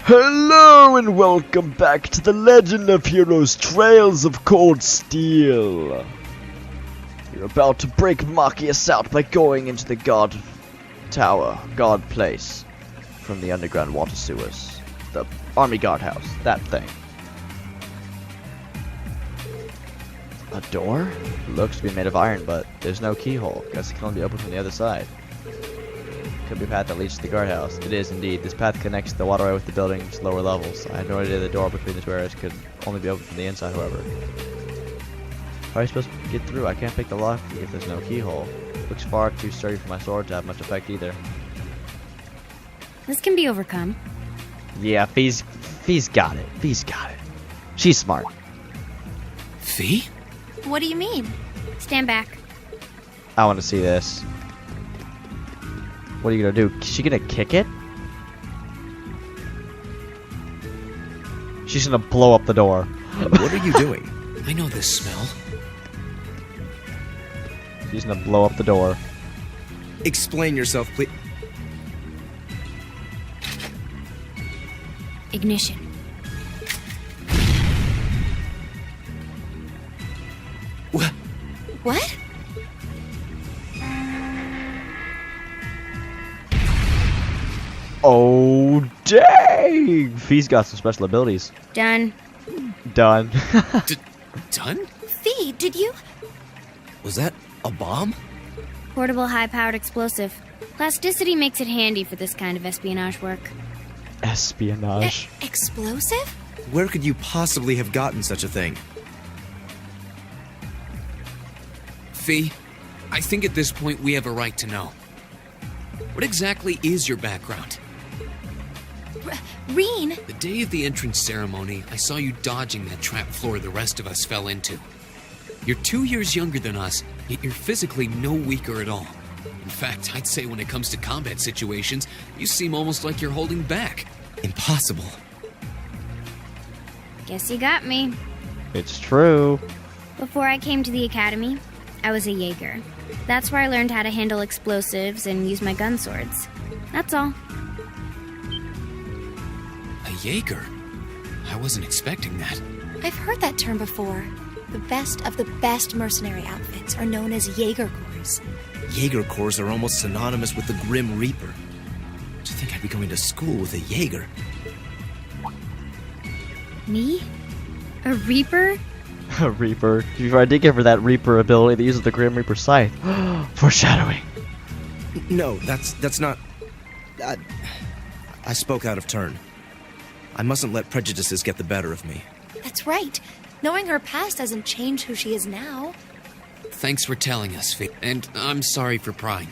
Hello and welcome back to the Legend of Heroes Trails of Cold Steel. You're about to break Machias out by going into the God Tower, God Place, from the underground water sewers. The Army Guardhouse, that thing. A door? Looks to be made of iron, but there's no keyhole. Guess it can only be opened from the other side. Could be a path that leads to the guardhouse. It is indeed. This path connects the waterway with the building's lower levels. I had no idea the door between the two areas could only be opened from the inside, however. How are you supposed to get through? I can't pick the lock if there's no keyhole. Looks far too sturdy for my sword to have much effect either. This can be overcome. Yeah, Fee's got it. Fee's got it. She's smart. Fee? What do you mean? Stand back. I want to see this. What are you gonna do? Is she gonna kick it? She's gonna blow up the door. What are you doing? I know this smell. She's gonna blow up the door. Explain yourself, please. Ignition. What? What? Oh, dang! Fee's got some special abilities. Done. Done. Done? Fee, did you? Was that a bomb? Portable high-powered explosive. Plasticity makes it handy for this kind of espionage work. Espionage. Explosive? Where could you possibly have gotten such a thing? Fee, I think at this point we have a right to know. What exactly is your background? Rean? The day of the entrance ceremony, I saw you dodging that trap floor the rest of us fell into. You're 2 years younger than us, yet you're physically no weaker at all. In fact, I'd say when it comes to combat situations, you seem almost like you're holding back. Impossible. Guess you got me. It's true. Before I came to the academy, I was a Jaeger. That's where I learned how to handle explosives and use my gun swords. That's all. A Jaeger? I wasn't expecting that. I've heard that term before. The best of the best mercenary outfits are known as Jaeger Corps. Jaeger Corps are almost synonymous with the Grim Reaper. To think I'd be going to school with a Jaeger. Me? A Reaper? A Reaper. I did give her that Reaper ability that uses the Grim Reaper scythe. Foreshadowing. No, that's not... I spoke out of turn. I mustn't let prejudices get the better of me. That's right. Knowing her past doesn't change who she is now. Thanks for telling us, Fee. And I'm sorry for prying.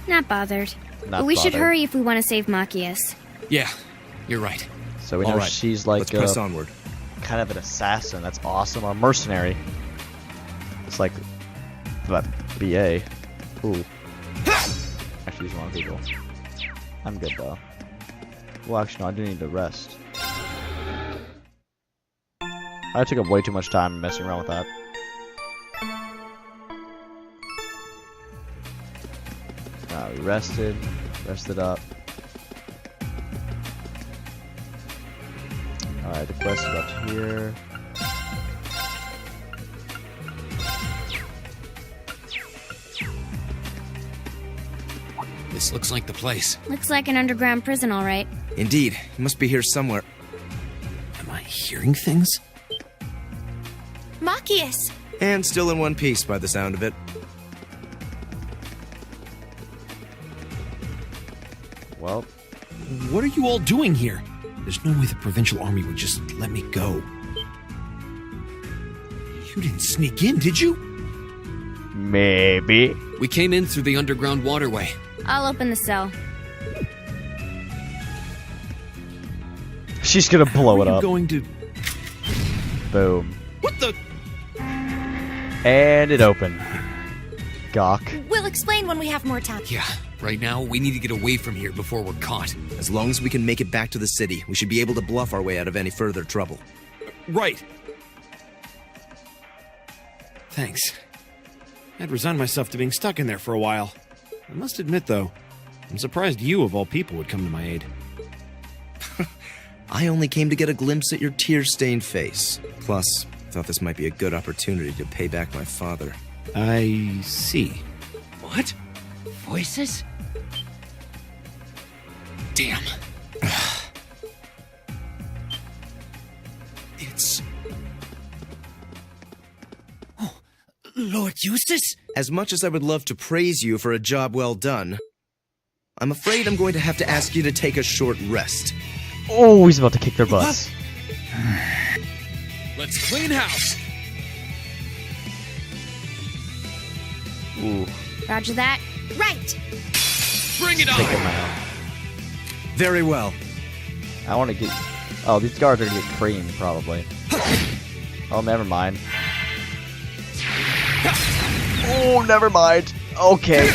Not bothered. Not But we should bothered. hurry if we want to save Machias. Yeah, you're right. So we know All right, she's like let's press onward. kind of an assassin. That's awesome. Or a mercenary. It's like BA. Ooh. Actually, these wrong people. I'm good though. Well, actually, no, I do need to rest. I took up way too much time messing around with that. We rested up. Alright, the quest is up here. This looks like the place. Looks like an underground prison, all right. Indeed, he must be here somewhere. Am I hearing things? Machias! And still in one piece by the sound of it. Well, What are you all doing here? There's no way the Provincial Army would just let me go. You didn't sneak in, did you? maybe. We came in through the underground waterway. I'll open the cell. She's gonna blow it How are you up. going to... Boom. What the... And it opened. Gawk. We'll explain when we have more time. Yeah, right now we need to get away from here before we're caught. As long as we can make it back to the city, we should be able to bluff our way out of any further trouble. Right. Thanks. I'd resigned myself to being stuck in there for a while. I must admit, though, I'm surprised you, of all people, would come to my aid. I only came to get a glimpse at your tear-stained face. Plus, thought this might be a good opportunity to pay back my father. I see. What? Voices? Damn. It's... Lord Eustace? As much as I would love to praise you for a job well done, I'm afraid I'm going to have to ask you to take a short rest. Oh, he's about to kick their butts. Let's clean house. Ooh, Roger that. Right! Bring it take him on. out. Very well. I want to get... Oh, these guards are going to get creamed, probably. Oh, never mind. Oh, never mind. Okay.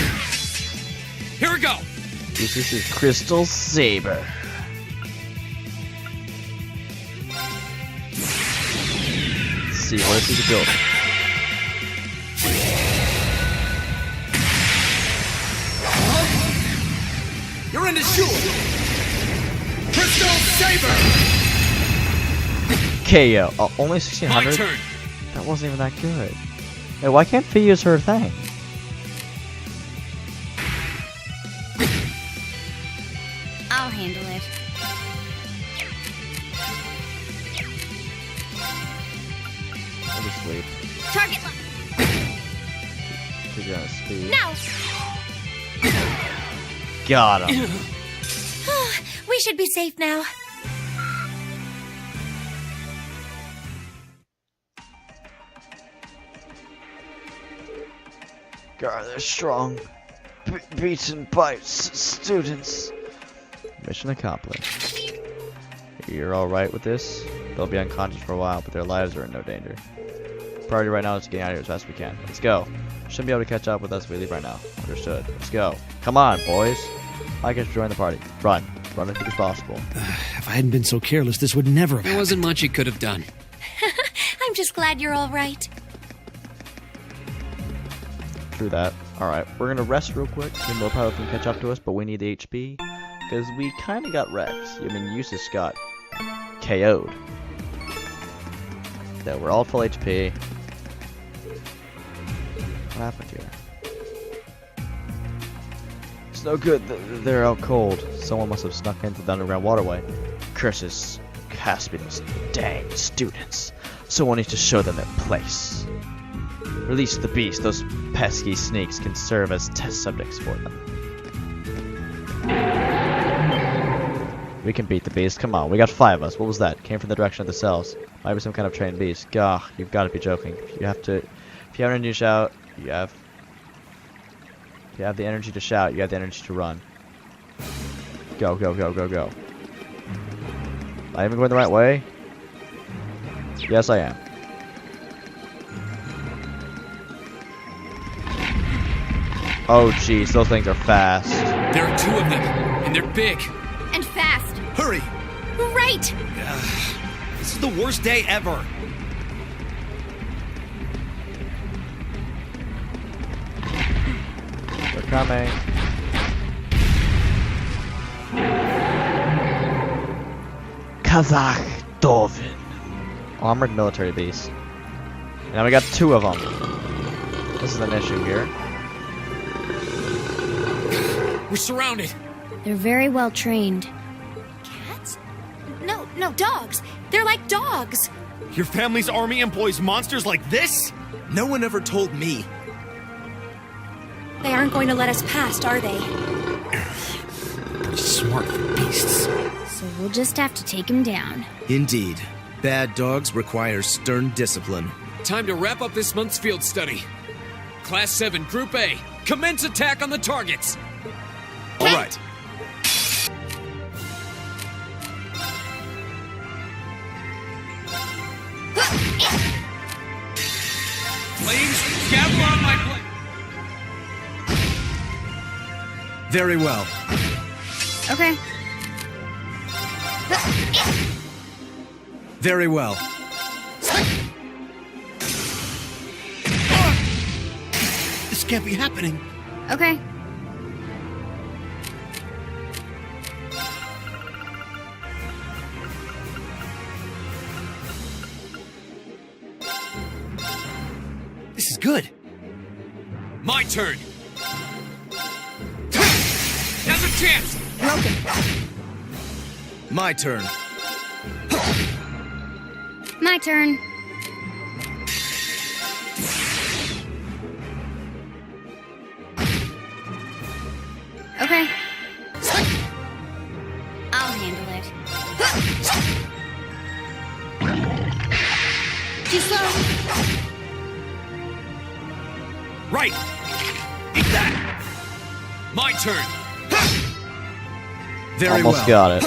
Here we go. This is Crystal Saber. Let's see, what is he building? You're in the shoe. Crystal Saber. KO. Oh, only My 1600? turn. That wasn't even that good. Hey, why can't Fee use her thing? I'll handle it. I'll just sleep. Target lock. Figure out speed. Now! Got him. We should be safe now. God, they're strong. Beaten by students. Mission accomplished. You're alright with this? They'll be unconscious for a while, but their lives are in no danger. Priority right now is getting out of here as fast as we can. Let's go. Shouldn't be able to catch up with us if we leave right now. Understood. Let's go. Come on, boys. I guess join the party. Run. Run as quick as possible. If I hadn't been so careless, this would never have There happened. wasn't much he could have done. I'm just glad you're all right. True that. Alright, we're gonna rest real quick. Then we'll probably can catch up to us, but we need the HP. Because we kinda got wrecked. I mean, Eustace got KO'd. So we're all full HP. What happened here? It's no good. They're out cold. Someone must have snuck into the underground waterway. Curses. Has to be those dang students. Someone needs to show them their place. Release the beast. Those pesky sneaks can serve as test subjects for them. We can beat the beast. Come on, we got 5 of us. What was that? Came from the direction of the cells. Might be some kind of trained beast. Gah, you've got to be joking. You have to. If you have energy to shout, you have. If you have the energy to shout, you have the energy to run. Go, go, go, go, go. Am I even going the right way? Yes, I am. Oh, jeez, those things are fast. There are 2 of them, and they're big. And fast. Hurry! Right! This is the worst day ever! They're coming. Kazakh Dovin. Armored military beast. Now we got 2 of them. This is an issue here. We're surrounded. They're very well trained. Cats? No, dogs. They're like dogs. Your family's army employs monsters like this? No one ever told me. They aren't going to let us past, are they? Smart beasts. So we'll just have to take him down. Indeed. Bad dogs require stern discipline. Time to wrap up this month's field study. Class 7, Group A. Commence attack on the targets. All right. Flames, gather on my plate. Very well. Okay. Very well. This can't be happening. Okay. good. My turn! Now's a chance! Broken. My turn. My turn. Okay. I'll handle it. Too slow. Right! Eat that! My turn! Very Almost well. got it.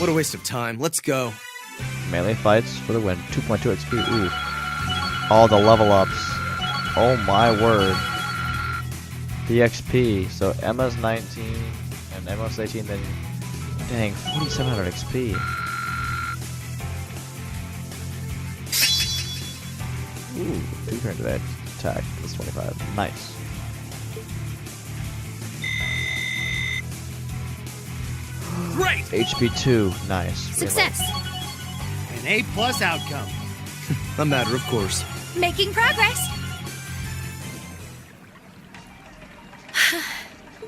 What a waste of time. Let's go. Melee fights for the win. 2.2 XP. Ooh. All the level ups. Oh my word. The XP. So Emma's 19 and Emma's 18. Then, dang, 4,700 XP. Ooh, 2 turn today. Attack. That's 25. Nice. Great! HP 2. Nice. Success. An A+ outcome. A matter of course. Making progress.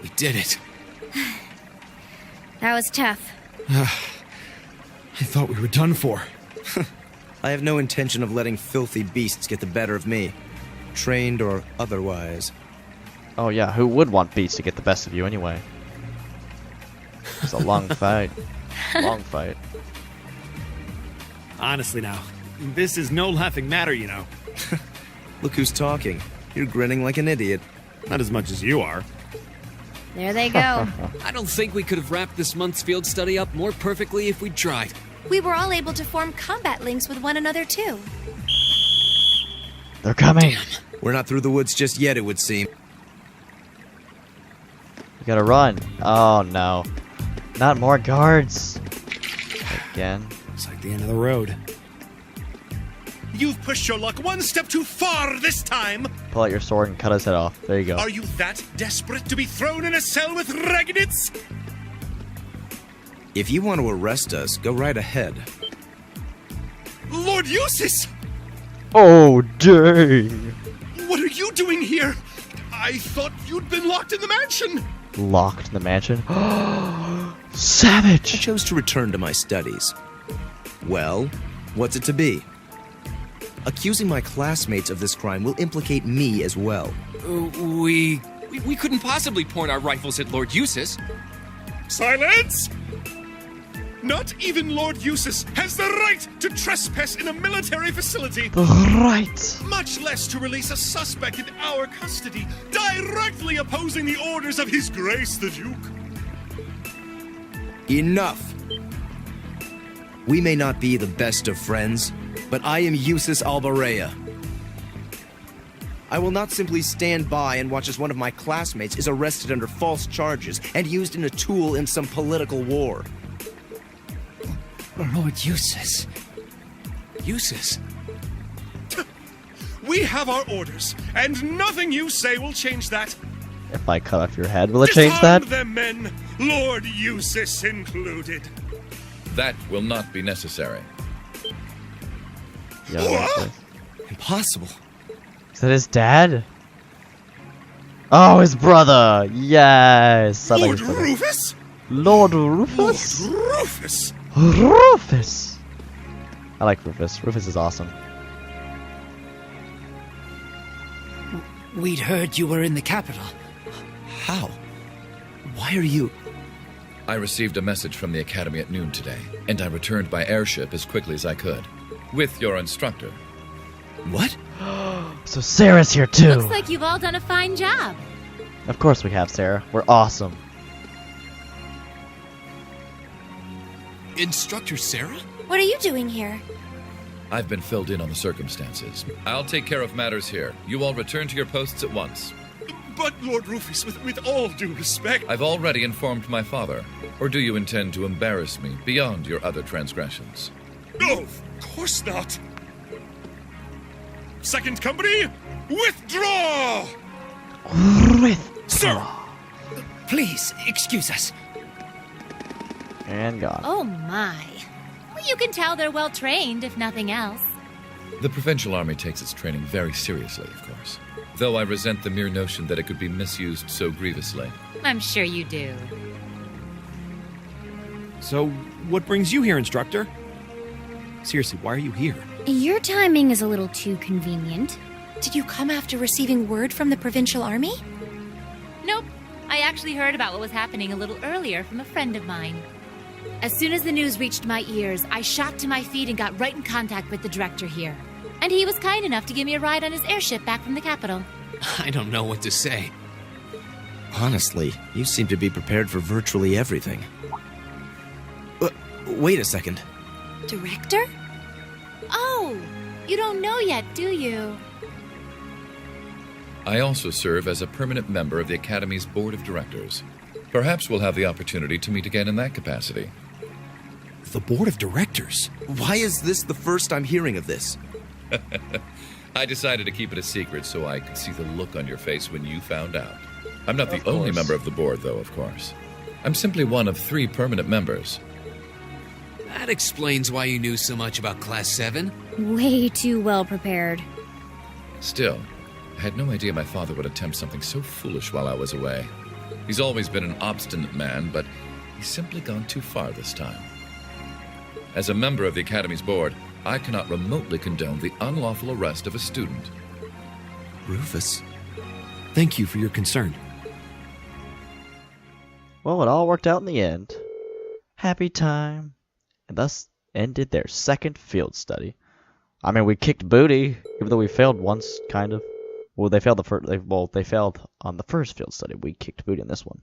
We did it. That was tough. I thought we were done for. I have no intention of letting filthy beasts get the better of me. Trained or otherwise. Oh yeah, who would want beats to get the best of you anyway? It's a long fight. Long fight. Honestly now, this is no laughing matter, you know. Look who's talking. You're grinning like an idiot. Not as much as you are. There they go. I don't think we could have wrapped this month's field study up more perfectly if we'd tried. We were all able to form combat links with one another, too. They're coming. We're not through the woods just yet, it would seem. We gotta run. Oh no. Not more guards. Again. It's like the end of the road. You've pushed your luck one step too far this time! Pull out your sword and cut his head off. There you go. Are you that desperate to be thrown in a cell with Ragnitz? If you want to arrest us, go right ahead. Lord Eustace! Oh dang. What are you doing here? I thought you'd been locked in the mansion! Locked in the mansion. I Savage. chose to return to my studies. Well, what's it to be? Accusing my classmates of this crime will implicate me as well. We couldn't possibly point our rifles at Lord Eustace. Silence! Not even Lord Eustace has the right to trespass in a military facility, Right. much less to release a suspect in our custody, directly opposing the orders of His Grace the Duke. Enough! We may not be the best of friends, but I am Eustace Albarea. I will not simply stand by and watch as one of my classmates is arrested under false charges and used in a tool in some political war. Lord Eustace. Eustace? We have our orders, and nothing you say will change that. If I cut off your head, will it change that? Disarm them, men, Lord Eustace included. That will not be necessary. Yeah, What? Impossible. Is that his dad? Oh, his brother. Yes. I like Lord his brother. Rufus? Lord Lord Rufus. Rufus? Rufus. I like Rufus. Rufus is awesome. We'd heard you were in the capital. How? Why are you... I received a message from the Academy at noon today, and I returned by airship as quickly as I could. With your instructor. What? So Sarah's here too. Looks like you've all done a fine job. Of course we have, Sarah. We're awesome. Instructor Sarah? What are you doing here? I've been filled in on the circumstances. I'll take care of matters here. You all return to your posts at once. But, Lord Rufus, with all due respect... I've already informed my father. Or do you intend to embarrass me beyond your other transgressions? No, of course not. Second company, withdraw! Sir! Please, excuse us. And gone. Oh my. Well, you can tell they're well trained, if nothing else. The Provincial Army takes its training very seriously, of course. Though I resent the mere notion that it could be misused so grievously. I'm sure you do. So, what brings you here, Instructor? Seriously, why are you here? Your timing is a little too convenient. Did you come after receiving word from the Provincial Army? Nope. I actually heard about what was happening a little earlier from a friend of mine. As soon as the news reached my ears, I shot to my feet and got right in contact with the director here. And he was kind enough to give me a ride on his airship back from the capital. I don't know what to say. Honestly, you seem to be prepared for virtually everything. Wait a second. Director? Oh, you don't know yet, do you? I also serve as a permanent member of the Academy's Board of Directors. Perhaps we'll have the opportunity to meet again in that capacity. The Board of Directors? Why is this the first I'm hearing of this? I decided to keep it a secret so I could see the look on your face when you found out. I'm not the only member of the board, though, of course. I'm simply one of 3 permanent members. That explains why you knew so much about Class VII. Way too well prepared. Still, I had no idea my father would attempt something so foolish while I was away. He's always been an obstinate man, but he's simply gone too far this time. As a member of the Academy's board, I cannot remotely condone the unlawful arrest of a student. Rufus? Thank you for your concern. Well, it all worked out in the end. Happy time. And thus ended their second field study. I mean, we kicked booty, even though we failed once, kind of. Well, they failed they failed on the first field study. We kicked booty on this one.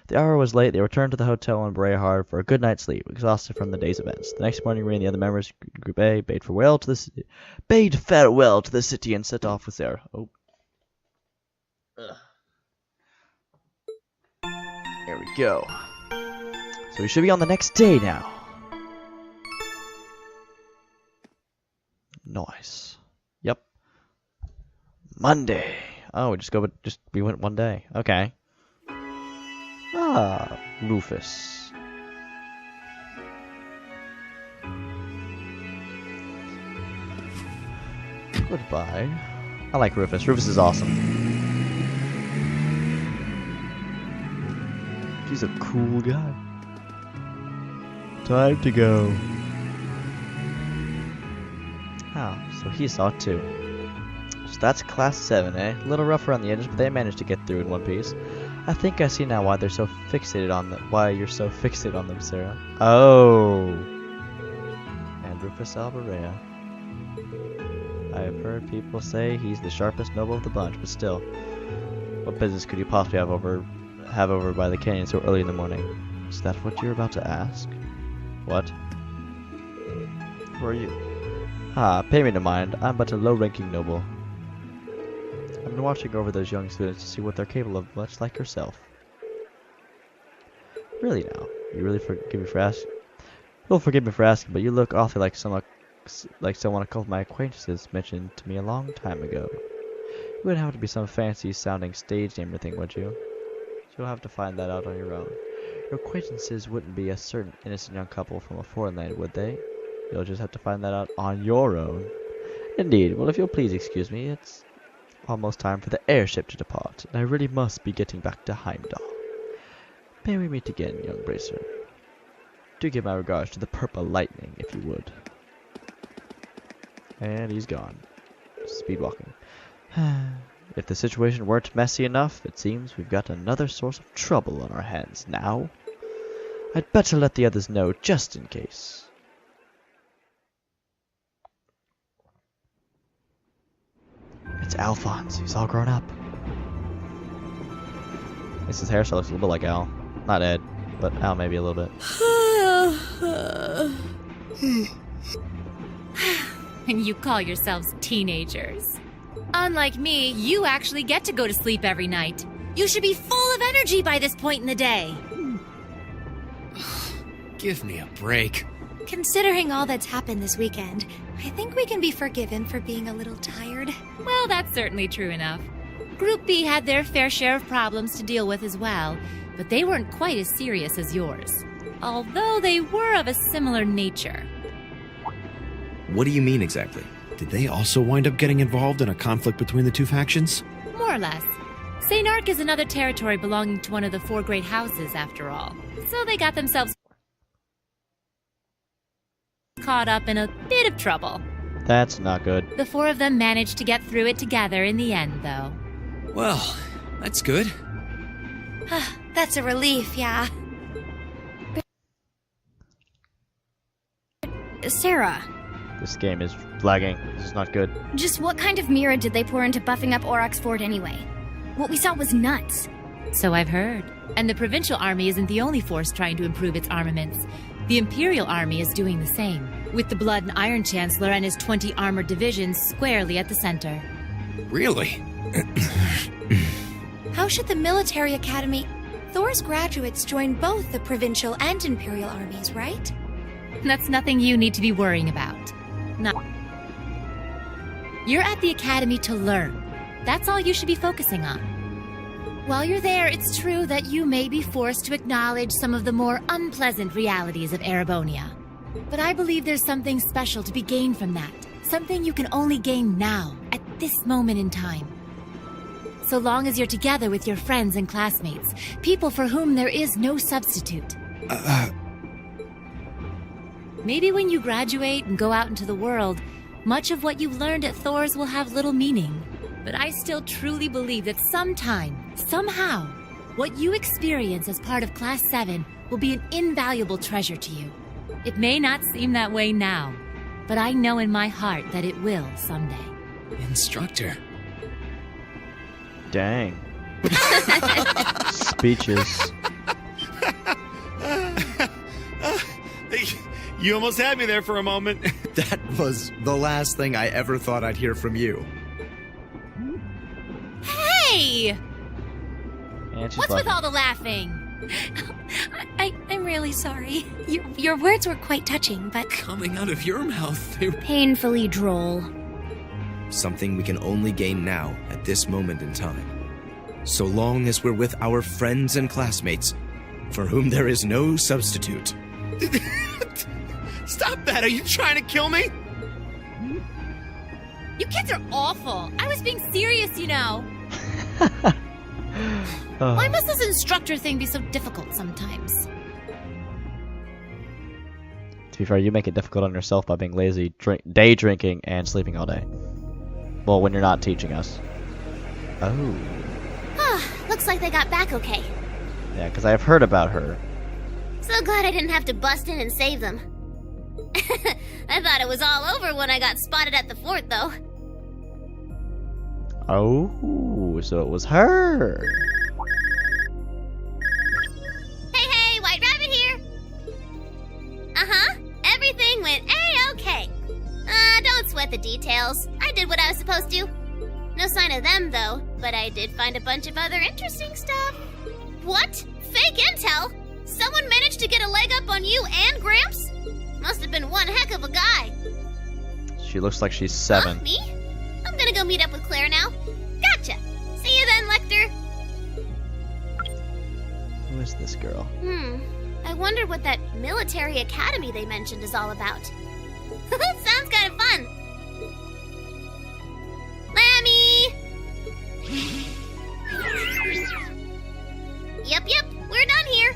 The hour was late. They returned to the hotel in Brayhard for a good night's sleep, exhausted from the day's events. The next morning, Rean and the other members of Group A bade farewell to the city and set off with Sarah. Oh. Ugh. There we go. So we should be on the next day now. Nice. Yep. Monday. Oh, we went one day. Okay. Ah, Rufus. Goodbye. I like Rufus. Rufus is awesome. He's a cool guy. Time to go. Oh, so he saw it too. So that's Class 7, eh? A little rough around the edges, but they managed to get through in one piece. I think I see now why they're so fixated on them. Why you're so fixated on them, Sarah. Oh. And Rufus Alberea. I've heard people say he's the sharpest noble of the bunch, but still, what business could you possibly have over by the canyon so early in the morning? Is that what you're about to ask? What? Who are you? Ah, pay me no mind. I'm but a low-ranking noble. I've been watching over those young students to see what they're capable of, much like yourself. Really now? You really forgive me for asking? You'll forgive me for asking, but you look awfully like someone a couple of my acquaintances mentioned to me a long time ago. You wouldn't have to be some fancy-sounding stage name or thing, would you? You'll have to find that out on your own. Your acquaintances wouldn't be a certain innocent young couple from a foreign land, would they? You'll just have to find that out on your own. Indeed. Well, if you'll please excuse me, it's almost time for the airship to depart, and I really must be getting back to Heimdall. May we meet again, young bracer. Do give my regards to the Purple Lightning, if you would. And he's gone. Speed walking. If the situation weren't messy enough, it seems we've got another source of trouble on our hands now. I'd better let the others know, just in case. It's Alphonse. He's all grown up. At least his hairstyle looks a little bit like Al. Not Ed, but Al maybe a little bit. And you call yourselves teenagers. Unlike me, you actually get to go to sleep every night. You should be full of energy by this point in the day. Give me a break. Considering all that's happened this weekend, I think we can be forgiven for being a little tired. Well, that's certainly true enough. Group B had their fair share of problems to deal with as well, but they weren't quite as serious as yours. Although they were of a similar nature. What do you mean exactly? Did they also wind up getting involved in a conflict between the two factions? More or less. St. Ark is another territory belonging to one of the four great houses, after all. So they got themselves caught up in a bit of trouble. That's not good. The four of them managed to get through it together in the end, though. Well, that's good. That's a relief, yeah. Sarah, This game is lagging. This is not good. just what kind of mirror did they pour into buffing up Aurochs Fort anyway? What we saw was nuts. So I've heard. And the provincial army isn't the only force trying to improve its armaments. The Imperial Army is doing the same, with the Blood and Iron Chancellor and his 20 armored divisions squarely at the center. Really? How should the military academy... Thors graduates join both the provincial and imperial armies, right? That's nothing you need to be worrying about. No. You're at the academy to learn. That's all you should be focusing on. While you're there, it's true that you may be forced to acknowledge some of the more unpleasant realities of Erebonia. But I believe there's something special to be gained from that. Something you can only gain now, at this moment in time. So long as you're together with your friends and classmates, people for whom there is no substitute. Maybe when you graduate and go out into the world, much of what you've learned at Thors will have little meaning. But I still truly believe that sometime, somehow, what you experience as part of Class VII will be an invaluable treasure to you. It may not seem that way now, but I know in my heart that it will someday. Instructor. Dang. Speeches. You almost had me there for a moment. That was the last thing I ever thought I'd hear from you. Hey! And she's What's with all the laughing? I'm really sorry. Your words were quite touching, but... Coming out of your mouth, they were... Painfully droll. Something we can only gain now, at this moment in time. So long as we're with our friends and classmates, for whom there is no substitute. Stop that! Are you trying to kill me? You kids are awful. I was being serious, you know. Why must this instructor thing be so difficult sometimes? To be fair, you make it difficult on yourself by being lazy, day drinking, and sleeping all day. Well, when you're not teaching us. Oh. Looks like they got back okay. Yeah, because I have heard about her. So glad I didn't have to bust in and save them. I thought it was all over when I got spotted at the fort, though. Oh, so it was her. Hey, White Rabbit here. Uh-huh. Everything went A-okay. Don't sweat the details. I did what I was supposed to. No sign of them, though, but I did find a bunch of other interesting stuff. What? Fake intel? Someone managed to get a leg up on you and Gramps? Must have been one heck of a guy. She looks like she's 7. Me? I'm gonna go meet up with Claire now. Gotcha. See you then, Lecter. Who is this girl? I wonder what that military academy they mentioned is all about. Sounds kind of fun. Lammy! Yep, we're done here.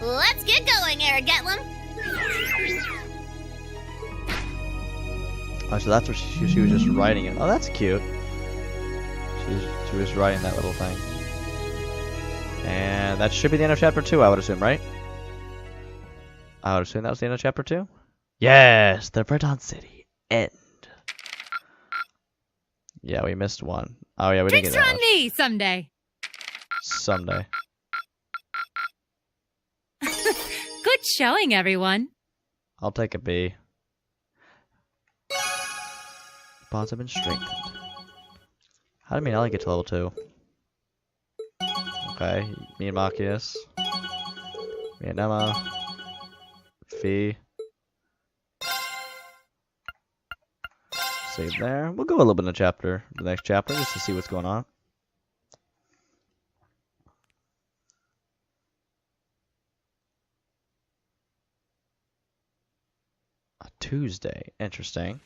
Let's get going, Erigetlum. Oh, so that's what she was just writing it. Oh, that's cute. She was writing that little thing. And that should be the end of chapter 2, I would assume, right? I would assume that was the end of chapter 2? Yes! The Breton City. End. Yeah, we missed one. Oh yeah, we didn't get Drinks that are on much. me someday. Someday. Good showing, everyone. I'll take a B. Bonds have been strengthened. How did me and Ellie get to level 2? Okay, me and Machias. Me and Emma. Fee. Save there. We'll go a little bit in the next chapter, just to see what's going on. A Tuesday. Interesting.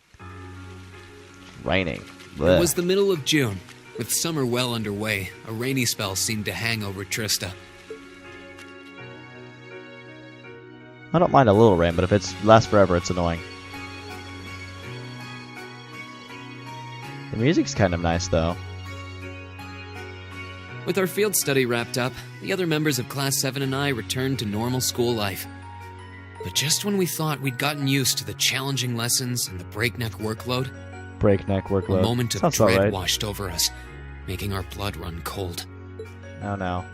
raining. It Blech. was the middle of June. With summer well underway, a rainy spell seemed to hang over Trista. I don't mind a little rain, but if it lasts forever, it's annoying. The music's kind of nice, though. With our field study wrapped up, the other members of Class 7 and I returned to normal school life. But just when we thought we'd gotten used to the challenging lessons and the breakneck workload, Breakneck workload. a moment of Sounds about dread right. washed over us, making our blood run cold. Oh, no.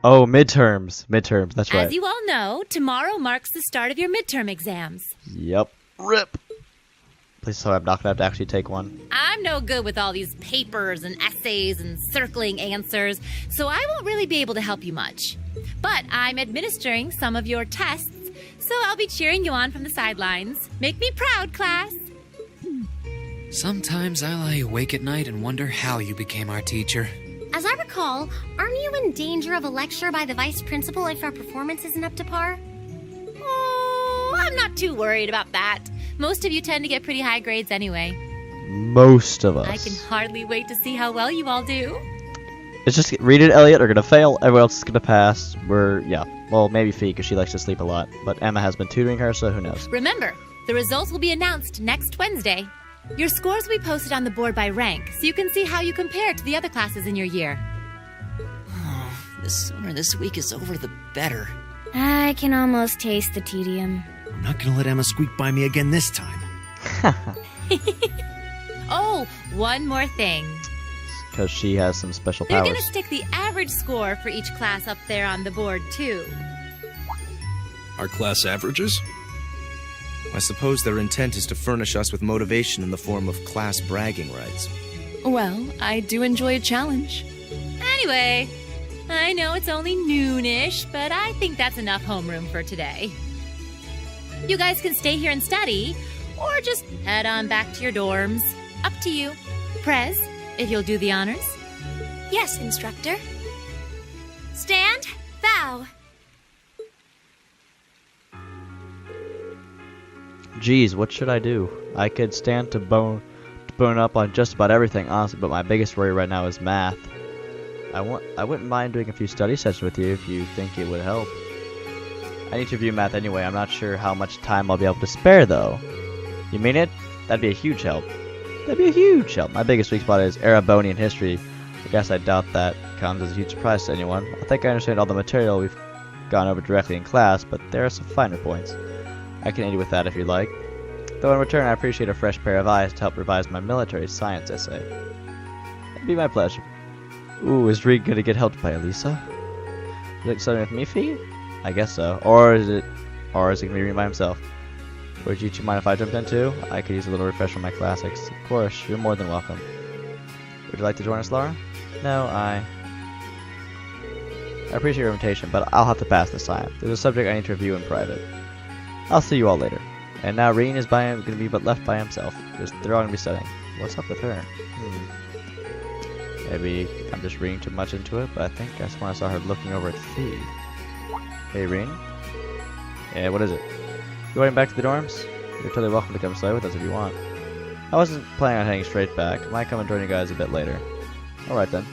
Oh, midterms. Midterms, that's right. As you all know, tomorrow marks the start of your midterm exams. Yep. RIP. Please tell me I'm not going to have to actually take one. I'm no good with all these papers and essays and circling answers, so I won't really be able to help you much. But I'm administering some of your tests, so I'll be cheering you on from the sidelines. Make me proud, class. Sometimes I lie awake at night and wonder how you became our teacher. As I recall, aren't you in danger of a lecture by the vice principal if our performance isn't up to par? Oh, I'm not too worried about that. Most of you tend to get pretty high grades anyway. Most of us. I can hardly wait to see how well you all do. It's just Reed and Elliot are going to fail. Everyone else is going to pass. Well, maybe Fee, because she likes to sleep a lot. But Emma has been tutoring her, so who knows. Remember, the results will be announced next Wednesday. Your scores will be posted on the board by rank, so you can see how you compare to the other classes in your year. The sooner this week is over, the better. I can almost taste the tedium. I'm not gonna let Emma squeak by me again this time. Oh, one more thing. Because she has some special They're powers. going to stick the average score for each class up there on the board, too. Our class averages? I suppose their intent is to furnish us with motivation in the form of class bragging rights. Well, I do enjoy a challenge. Anyway, I know it's only noonish, but I think that's enough homeroom for today. You guys can stay here and study, or just head on back to your dorms. Up to you. Prez, if you'll do the honors. Yes, instructor. Stand, bow. Geez, what should I do? I could stand to bone up on just about everything, honestly, but my biggest worry right now is math. I wouldn't mind doing a few study sessions with you if you think it would help. I need to review math anyway. I'm not sure how much time I'll be able to spare, though. You mean it? That'd be a huge help. That'd be a huge help. My biggest weak spot is Erebonian history. I guess I doubt that comes as a huge surprise to anyone. I think I understand all the material we've gone over directly in class, but there are some finer points. I can aid you with that if you'd like. Though in return, I appreciate a fresh pair of eyes to help revise my military science essay. It'd be my pleasure. Ooh, is Reed gonna get helped by Elisa? You like studying with me, Fee? I guess so. Or is it gonna be Reed by himself? Would you two mind if I jumped in too? I could use a little refresher on my classics. Of course, you're more than welcome. Would you like to join us, Laura? No, I appreciate your invitation, but I'll have to pass this time. There's a subject I need to review in private. I'll see you all later. And now Rean is going to be left by himself. They're all going to be studying. What's up with her? Maybe I'm just reading too much into it, but I think that's when I saw her looking over at Fee. Hey, Rean? Yeah, what is it? You going back to the dorms? You're totally welcome to come stay with us if you want. I wasn't planning on heading straight back. Might come and join you guys a bit later. Alright then.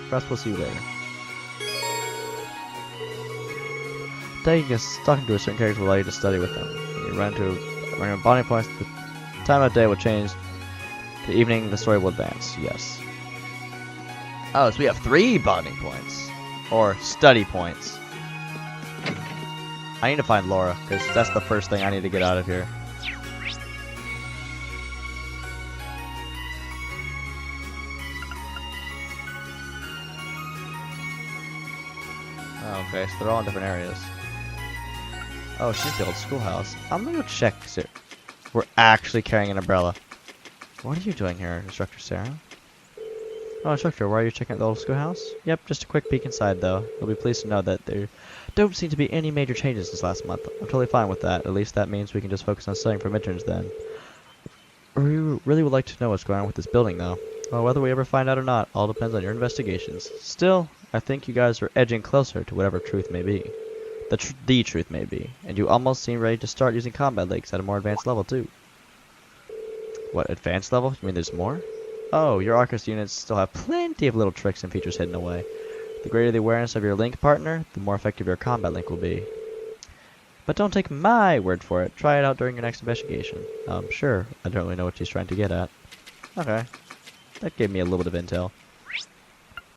Perhaps we'll see you later. Talking to a certain character will allow you to study with them. When you run into bonding points, the time of day will change. The evening, the story will advance. Yes. Oh, so we have 3 bonding points. Or study points. I need to find Laura, because that's the first thing I need to get out of here. Oh, okay, so they're all in different areas. Oh, she's the old schoolhouse. I'm gonna go check. We're actually carrying an umbrella. What are you doing here, Instructor Sarah? Oh, Instructor, why are you checking out the old schoolhouse? Yep, just a quick peek inside, though. You'll be pleased to know that there don't seem to be any major changes this last month. I'm totally fine with that. At least that means we can just focus on studying for midterms then. We really would like to know what's going on with this building, though. Well, whether we ever find out or not, all depends on your investigations. Still, I think you guys are edging closer to whatever truth may be. The truth may be. And you almost seem ready to start using combat legs at a more advanced level, too. What, advanced level? You mean there's more? Oh, your Arcus units still have plenty of little tricks and features hidden away. The greater the awareness of your link partner, the more effective your combat link will be. But don't take my word for it. Try it out during your next investigation. Sure. I don't really know what she's trying to get at. Okay. That gave me a little bit of intel.